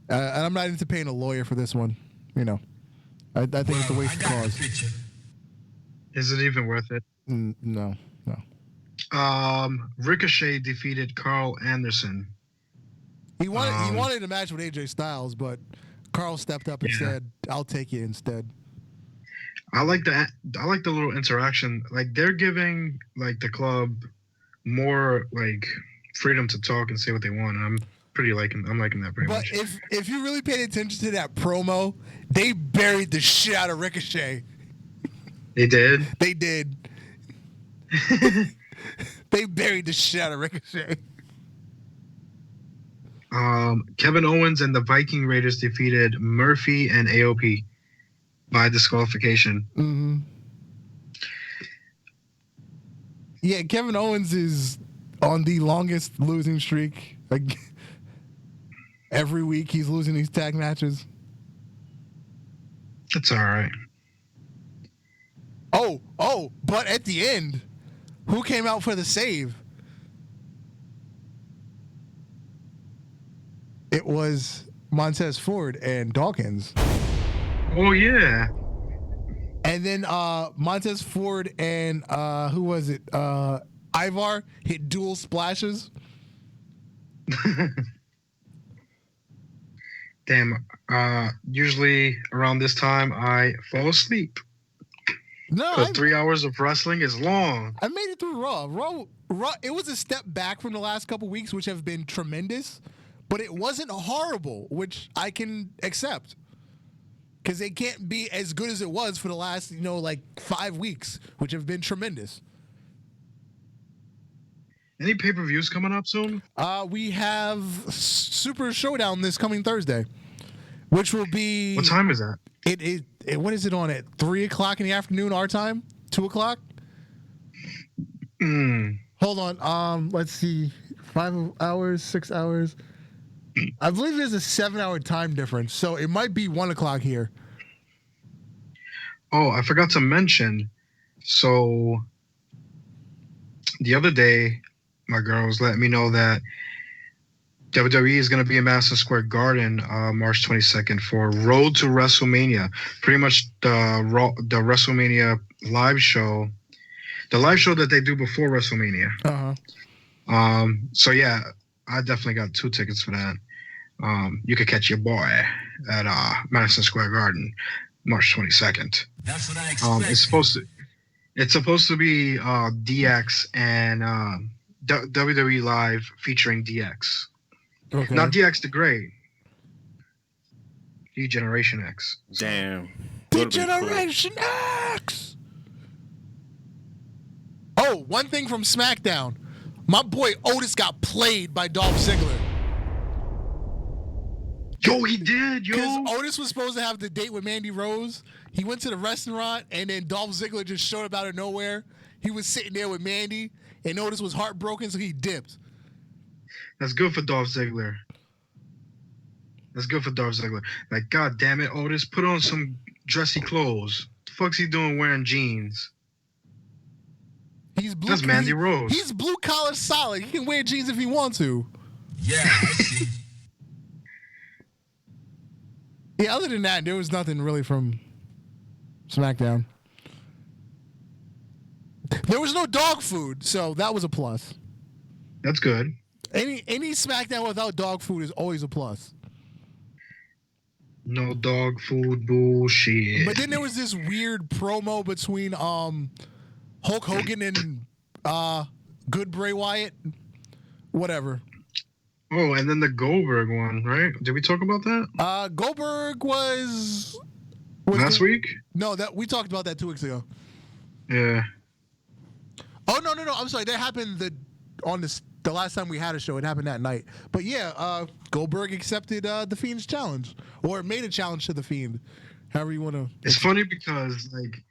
And I'm not into paying a lawyer for this one. You know, I think it's a waste of cause. Is it even worth it? No. Ricochet defeated Carl Anderson. He wanted a match with AJ Styles, but Carl stepped up and said, "I'll take you instead." I like the little interaction. Like, they're giving like the club more like freedom to talk and say what they want. I'm liking that pretty much. But if you really paid attention to that promo, they buried the shit out of Ricochet. They did? They did. They buried the shit out of Ricochet. Kevin Owens and the Viking Raiders defeated Murphy and AOP by disqualification. Mm-hmm. Yeah, Kevin Owens is on the longest losing streak. Like, every week he's losing these tag matches. That's all right. Oh, but at the end, who came out for the save? It was Montez Ford and Dawkins. Oh, yeah. And then Montez Ford and who was it? Ivar hit dual splashes. Damn. Usually around this time, I fall asleep. No, 3 hours of wrestling is long. I made it through Raw. Raw. It was a step back from the last couple weeks, which have been tremendous, but it wasn't horrible, which I can accept. Because it can't be as good as it was for the last, 5 weeks, which have been tremendous. Any pay-per-views coming up soon? We have Super Showdown this coming Thursday, which will be... What time is that? What is it on at 3 o'clock in the afternoon our time? 2 o'clock? Hold on. Let's see. 5 hours, 6 hours. I believe there's a 7-hour time difference, so it might be 1 o'clock here. Oh, I forgot to mention. So the other day, my girl was letting me know that WWE is going to be in Madison Square Garden March 22nd for Road to WrestleMania. Pretty much the WrestleMania live show. The live show that they do before WrestleMania. Uh-huh. So, yeah, I definitely got 2 tickets for that. You could catch your boy at Madison Square Garden March 22nd. That's what I expect. It's supposed to be DX and WWE Live featuring DX. Okay. Not DX the Great. D-Generation X. Damn. D-Generation X! Oh, one thing from SmackDown. My boy Otis got played by Dolph Ziggler. Yo, he did, yo. Because Otis was supposed to have the date with Mandy Rose. He went to the restaurant, and then Dolph Ziggler just showed up out of nowhere. He was sitting there with Mandy, and Otis was heartbroken, so he dipped. That's good for Dolph Ziggler. Like, God damn it, Otis, put on some dressy clothes. The fuck's he doing wearing jeans? That's Mandy Rose. He's blue collar solid. He can wear jeans if he wants to. Yeah, I see. Yeah, other than that, there was nothing really from SmackDown. There was no dog food, so that was a plus. That's good. Any SmackDown without dog food is always a plus. No dog food bullshit. But then there was this weird promo between Hulk Hogan and Good Bray Wyatt. Whatever. Oh, and then the Goldberg one, right? Did we talk about that? Goldberg was last week? No, that we talked about that 2 weeks ago. Yeah. Oh no! I'm sorry. That happened the last time we had a show. It happened that night. But yeah, Goldberg accepted the Fiend's challenge, or made a challenge to the Fiend. However you want to. It's funny because like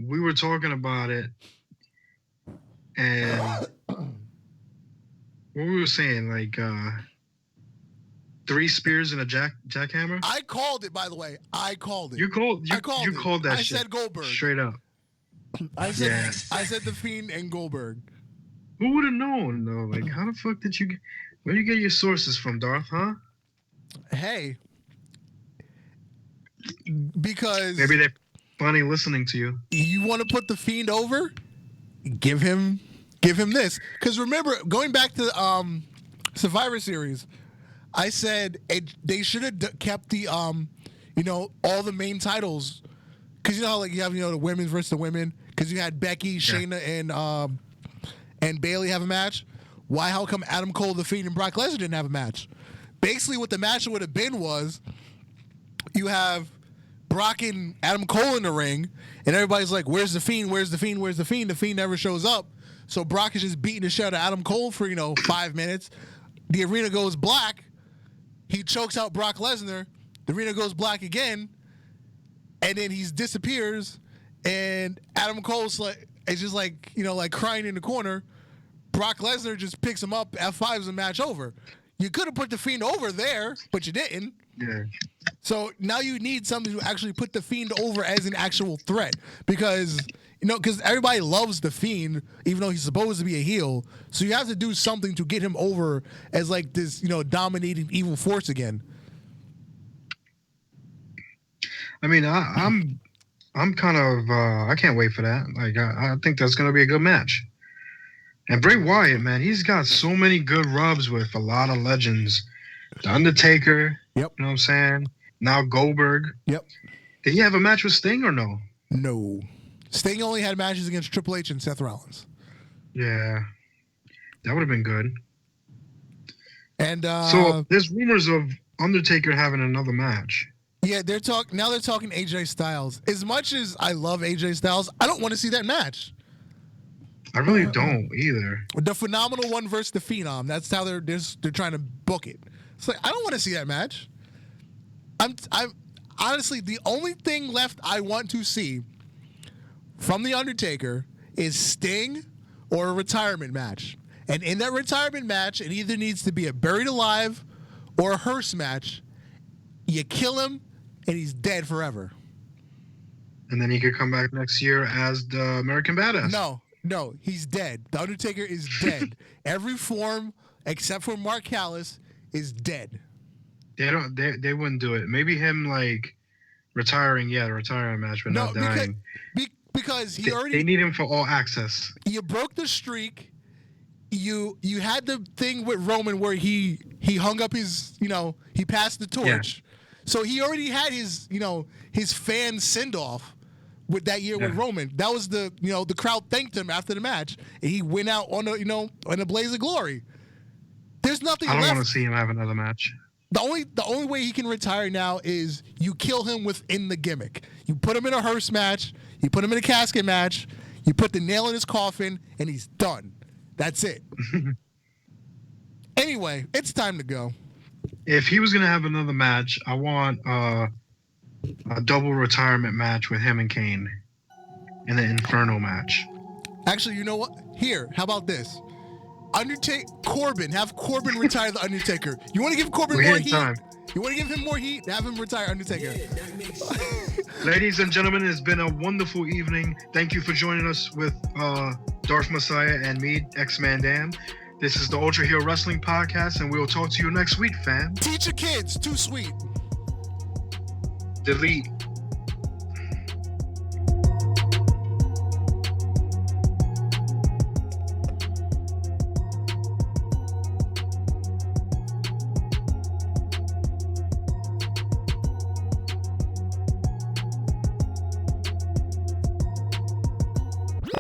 we were talking about it, and what we were saying, like 3 spears and a jackhammer. I called it, by the way. I called it. You called that shit. I said Goldberg. Straight up. I said the Fiend and Goldberg. Who would have known though? Like, how the fuck did you? Where do you get your sources from, Darth? Huh? Hey, because maybe they're funny listening to you. You want to put the Fiend over? Give him this. Because remember, going back to Survivor Series, I said they should have kept the all the main titles. Because you know how like you have the women's versus the women. Because you had Becky, Shayna, and Bayley have a match. How come Adam Cole, The Fiend, and Brock Lesnar didn't have a match? Basically, what the match would have been was you have Brock and Adam Cole in the ring, and everybody's like, "Where's the Fiend? Where's the Fiend? Where's the Fiend?" The Fiend never shows up. So Brock is just beating the shit out of Adam Cole for 5 minutes. The arena goes black. He chokes out Brock Lesnar. The arena goes black again, and then he disappears. And Adam Cole's just crying in the corner. Brock Lesnar just picks him up, F5s the match over. You could have put the Fiend over there, but you didn't. Yeah. So now you need something to actually put the Fiend over as an actual threat because everybody loves the Fiend, even though he's supposed to be a heel. So you have to do something to get him over as like this, dominating evil force again. I mean, I'm kind of I can't wait for that. Like I think that's gonna be a good match. And Bray Wyatt, man, he's got so many good rubs with a lot of legends. The Undertaker. Yep. You know what I'm saying? Now Goldberg. Yep. Did he have a match with Sting or no? No. Sting only had matches against Triple H and Seth Rollins. Yeah. That would have been good. And so there's rumors of Undertaker having another match. Yeah, they're talking AJ Styles. As much as I love AJ Styles, I don't want to see that match. I really don't either. The Phenomenal One versus the Phenom. That's how they're trying to book it. It's like I don't want to see that match. I'm honestly the only thing left I want to see from the Undertaker is Sting or a retirement match. And in that retirement match, it either needs to be a buried alive or a hearse match. You kill him, and he's dead forever. And then he could come back next year as the American Badass. No, he's dead. The Undertaker is dead. Every form except for Mark Callis is dead. They wouldn't do it. Maybe him retiring, the retirement match, but not dying. Because they need him for all access. You broke the streak. You had the thing with Roman where he hung up his he passed the torch. Yeah. So he already had his his fan send off with that year with Roman. That was the the crowd thanked him after the match, and he went out on a blaze of glory. There's nothing left. I don't want to see him have another match. The only way he can retire now is you kill him within the gimmick. You put him in a hearse match, you put him in a casket match, you put the nail in his coffin, and he's done. That's it. Anyway, it's time to go. if he was gonna have another match, I want a double retirement match with him and Kane in an Inferno match. Actually, you know what? Here, how about this? Corbin, have Corbin retire the Undertaker. You want to give Corbin more heat? Time. You want to give him more heat? Have him retire Undertaker. Ladies and gentlemen, it's been a wonderful evening. Thank you for joining us with Darth Messiah and me, X-Man Dan. This is the Ultra Hero Wrestling Podcast, and we'll talk to you next week, fam. Teach your kids. Too sweet. Delete.